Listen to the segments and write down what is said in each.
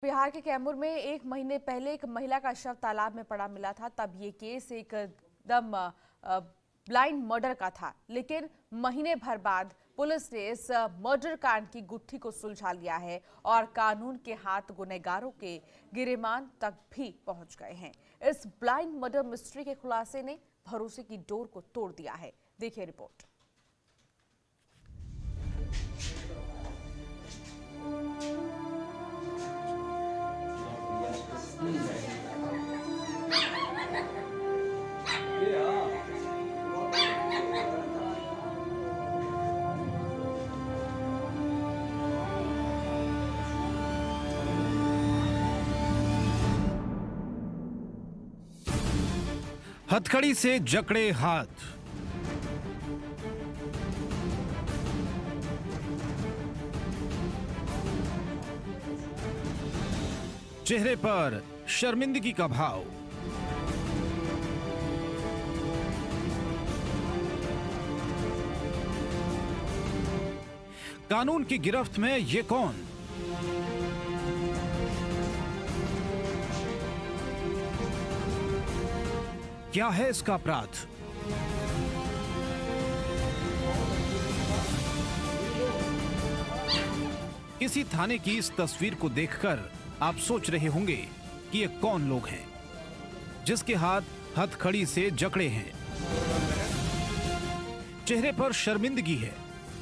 बिहार के कैमूर में 1 महीने पहले एक महिला का शव तालाब में पड़ा मिला था। तब ये केस एकदम ब्लाइंड मर्डर का था, लेकिन महीने भर बाद पुलिस ने इस मर्डर कांड की गुत्थी को सुलझा लिया है और कानून के हाथ गुनहगारों के गिरेबान तक भी पहुंच गए हैं। इस ब्लाइंड मर्डर मिस्ट्री के खुलासे ने भरोसे की डोर को तोड़ दिया है। देखिए रिपोर्ट। हथकड़ी से जकड़े हाथ, चेहरे पर शर्मिंदगी का भाव, कानून की गिरफ्त में ये कौन? क्या है इसका अपराध? किसी थाने की इस तस्वीर को देखकर आप सोच रहे होंगे कि ये कौन लोग हैं जिसके हाथ हथकड़ी से जकड़े हैं, चेहरे पर शर्मिंदगी है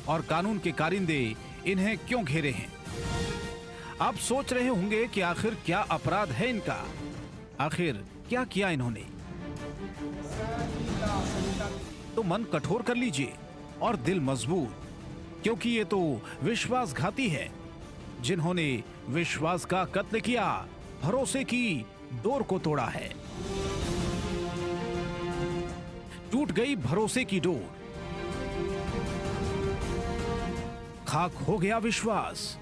और कानून के कारिंदे इन्हें क्यों घेरे हैं। आप सोच रहे होंगे कि आखिर क्या अपराध है इनका, आखिर क्या किया इन्होंने। तो मन कठोर कर लीजिए और दिल मजबूत, क्योंकि ये तो विश्वासघाती है जिन्होंने विश्वास का कत्ल किया, भरोसे की डोर को तोड़ा है। टूट गई भरोसे की डोर, खाक हो गया विश्वास,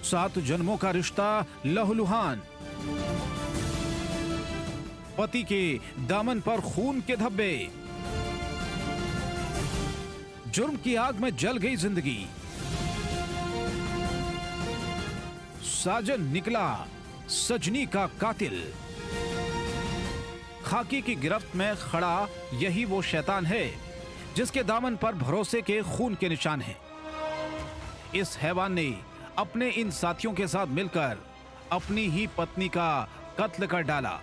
7 जन्मों का रिश्ता लहूलुहान, पति के दामन पर खून के धब्बे, जुर्म की आग में जल गई जिंदगी, साजन निकला सजनी का कातिल। खाकी की गिरफ्त में खड़ा यही वो शैतान है जिसके दामन पर भरोसे के खून के निशान हैं। इस हैवान ने अपने इन साथियों के साथ मिलकर अपनी ही पत्नी का कत्ल कर डाला।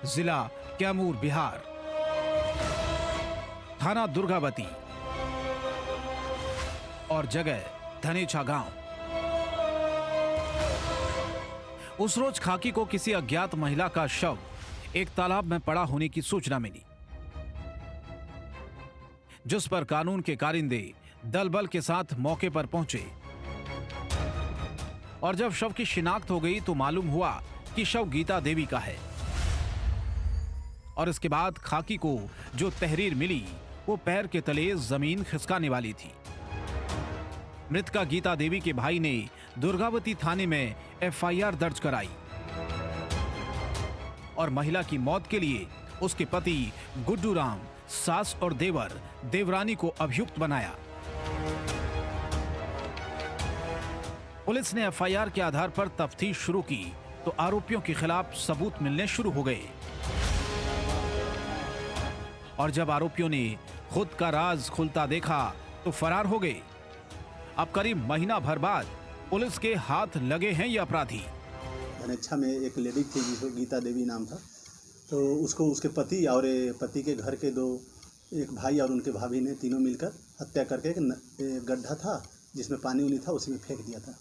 जिला कैमूर बिहार, थाना दुर्गावती और जगह धनेचा गांव। उस रोज खाकी को किसी अज्ञात महिला का शव एक तालाब में पड़ा होने की सूचना मिली, जिस पर कानून के कारिंदे दल बल के साथ मौके पर पहुंचे और जब शव की शिनाख्त हो गई तो मालूम हुआ कि शव गीता देवी का है। और इसके बाद खाकी को जो तहरीर मिली वो पैर के तले जमीन खिसकाने वाली थी। मृतका गीता देवी के भाई ने दुर्गावती थाने में एफआईआर दर्ज कराई और महिला की मौत के लिए उसके पति गुड्डू राम, सास और देवर देवरानी को अभियुक्त बनाया। पुलिस ने एफआईआर के आधार पर तफ्तीश शुरू की तो आरोपियों के खिलाफ सबूत मिलने शुरू हो गए और जब आरोपियों ने खुद का राज खुलता देखा तो फरार हो गए। अब करीब महीना भर बाद पुलिस के हाथ लगे हैं ये अपराधी। धनेच्छा में एक लेडी थी जिसको गीता देवी नाम था, तो उसको उसके पति और पति के घर के एक भाई और उनके भाभी ने तीनों मिलकर हत्या करके एक गड्ढा था जिसमें पानी उनी था, उसी में फेंक दिया था।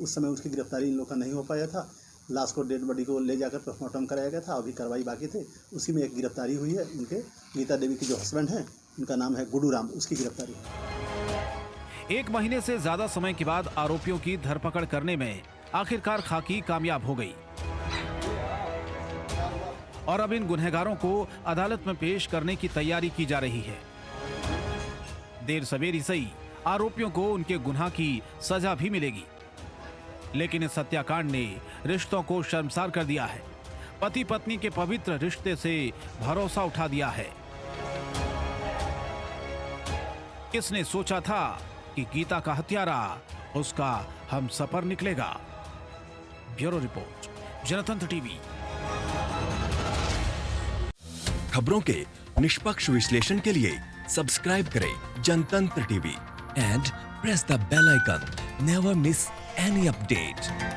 उस समय उसकी गिरफ्तारी इन लोग का नहीं हो पाया था। लाश को, डेड बॉडी को ले जाकर पोस्टमार्टम कराया गया था, अभी कार्रवाई बाकी थे। उसी में एक गिरफ्तारी हुई है। उनके गीता देवी की जो हस्बैंड हैं, उनका नाम है गुड्डू राम, उसकी गिरफ्तारी है। 1 महीने से ज्यादा समय के बाद आरोपियों की धरपकड़ करने में आखिरकार खाकी कामयाब हो गई और अब इन गुनहगारों को अदालत में पेश करने की तैयारी की जा रही है। देर सवेर सही आरोपियों को उनके गुनाह की सजा भी मिलेगी, लेकिन इस हत्याकांड ने रिश्तों को शर्मसार कर दिया है। पति पत्नी के पवित्र रिश्ते से भरोसा उठा दिया है। किसने सोचा था कि गीता का हत्यारा उसका हमसफर निकलेगा? Bureau report, Jantantra TV. खबरों के निष्पक्ष विश्लेषण के लिए सब्सक्राइब करें Jantantra TV and press the bell icon. Never miss any update.